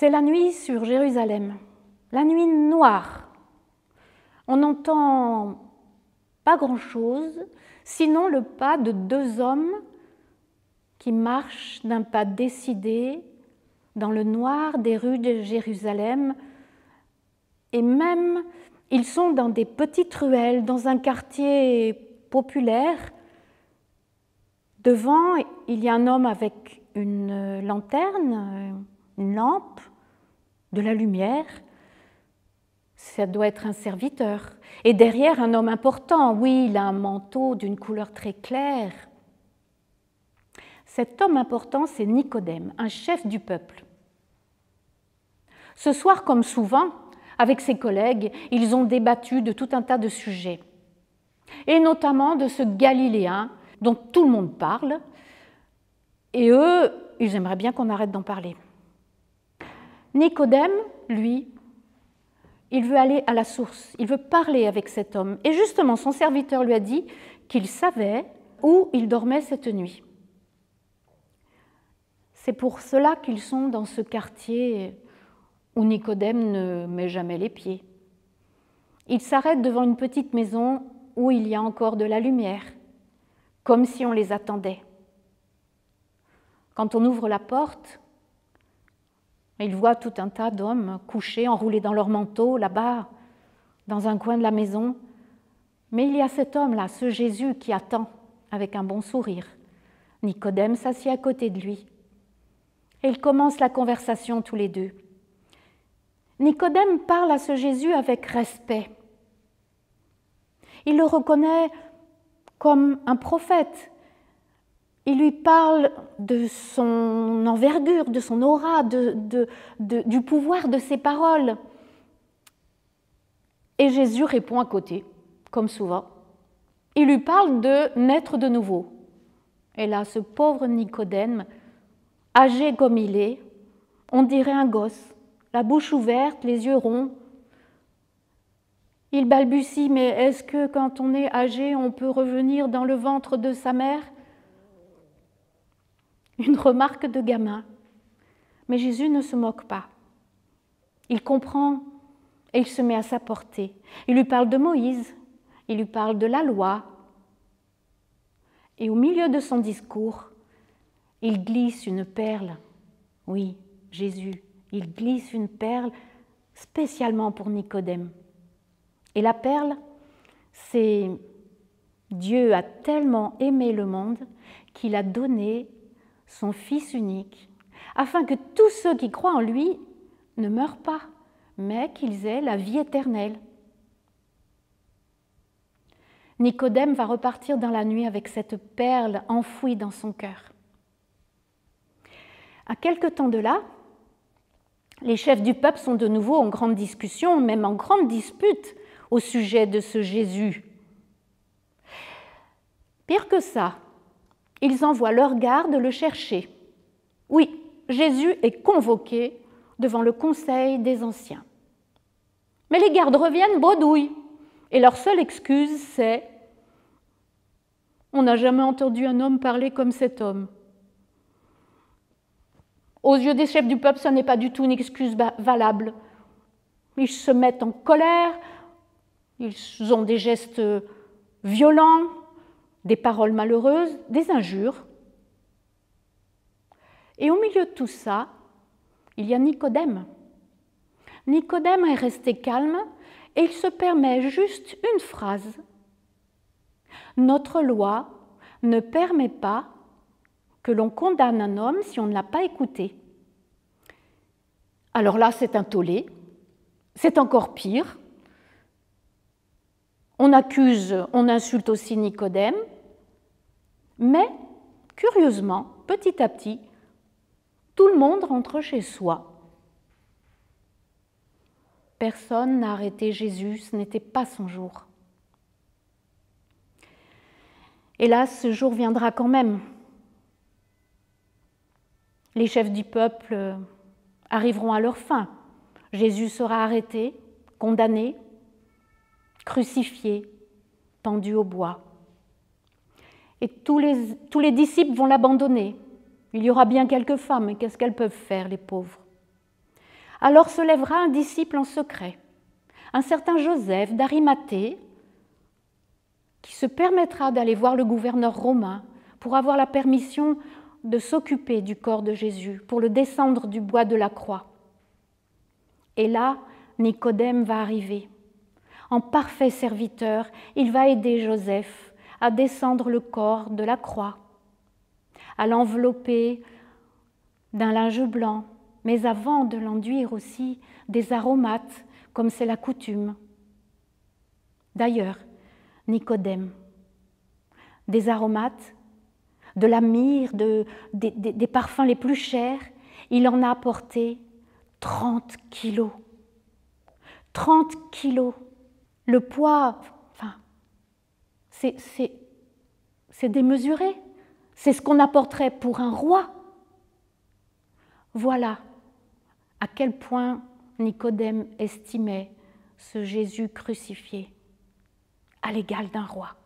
C'est la nuit sur Jérusalem, la nuit noire. On n'entend pas grand-chose, sinon le pas de deux hommes qui marchent d'un pas décidé dans le noir des rues de Jérusalem. Et même, ils sont dans des petites ruelles, dans un quartier populaire. Devant, il y a un homme avec une lanterne, une lampe, de la lumière. Ça doit être un serviteur. Et derrière, un homme important. Oui, il a un manteau d'une couleur très claire. Cet homme important, c'est Nicodème, un chef du peuple. Ce soir, comme souvent, avec ses collègues, ils ont débattu de tout un tas de sujets, et notamment de ce Galiléen dont tout le monde parle, et eux, ils aimeraient bien qu'on arrête d'en parler. Nicodème, lui, il veut aller à la source, il veut parler avec cet homme. Et justement, son serviteur lui a dit qu'il savait où il dormait cette nuit. C'est pour cela qu'ils sont dans ce quartier où Nicodème ne met jamais les pieds. Il s'arrête devant une petite maison où il y a encore de la lumière, comme si on les attendait. Quand on ouvre la porte, il voit tout un tas d'hommes couchés, enroulés dans leur manteau, là-bas, dans un coin de la maison. Mais il y a cet homme-là, ce Jésus qui attend avec un bon sourire. Nicodème s'assied à côté de lui. Et ils commencent la conversation tous les deux. Nicodème parle à ce Jésus avec respect. Il le reconnaît comme un prophète. Il lui parle de son envergure, de son aura, du pouvoir de ses paroles. Et Jésus répond à côté, comme souvent. Il lui parle de naître de nouveau. Et là, ce pauvre Nicodème, âgé comme il est, on dirait un gosse, la bouche ouverte, les yeux ronds. Il balbutie, mais est-ce que quand on est âgé, on peut revenir dans le ventre de sa mère ? Une remarque de gamin. Mais Jésus ne se moque pas. Il comprend et il se met à sa portée. Il lui parle de Moïse, il lui parle de la loi. Et au milieu de son discours, il glisse une perle. Oui, Jésus, il glisse une perle spécialement pour Nicodème. Et la perle, c'est Dieu a tellement aimé le monde qu'il a donné son Fils unique, afin que tous ceux qui croient en lui ne meurent pas, mais qu'ils aient la vie éternelle. Nicodème va repartir dans la nuit avec cette perle enfouie dans son cœur. À quelque temps de là, les chefs du peuple sont de nouveau en grande discussion, même en grande dispute au sujet de ce Jésus. Pire que ça, ils envoient leurs gardes le chercher. Oui, Jésus est convoqué devant le conseil des anciens. Mais les gardes reviennent bredouilles, et leur seule excuse, c'est « On n'a jamais entendu un homme parler comme cet homme ». Aux yeux des chefs du peuple, ce n'est pas du tout une excuse valable. Ils se mettent en colère, ils ont des gestes violents, des paroles malheureuses, des injures. Et au milieu de tout ça, il y a Nicodème. Nicodème est resté calme et il se permet juste une phrase. Notre loi ne permet pas que l'on condamne un homme si on ne l'a pas écouté. Alors là, c'est un tollé, c'est encore pire. On accuse, on insulte aussi Nicodème, mais curieusement, petit à petit, tout le monde rentre chez soi. Personne n'a arrêté Jésus, ce n'était pas son jour. Hélas, ce jour viendra quand même. Les chefs du peuple arriveront à leur fin. Jésus sera arrêté, condamné, crucifié, pendu au bois. Et tous les disciples vont l'abandonner. Il y aura bien quelques femmes, mais qu'est-ce qu'elles peuvent faire, les pauvres ? Alors se lèvera un disciple en secret, un certain Joseph d'Arimathée, qui se permettra d'aller voir le gouverneur romain pour avoir la permission de s'occuper du corps de Jésus, pour le descendre du bois de la croix. Et là, Nicodème va arriver. En parfait serviteur, il va aider Joseph à descendre le corps de la croix, à l'envelopper d'un linge blanc, mais avant de l'enduire aussi des aromates, comme c'est la coutume. D'ailleurs, Nicodème, des aromates, de la myrrhe, des parfums les plus chers, il en a apporté 30 kilos. 30 kilos. Le poids, enfin, c'est démesuré. C'est ce qu'on apporterait pour un roi. Voilà à quel point Nicodème estimait ce Jésus crucifié, à l'égal d'un roi.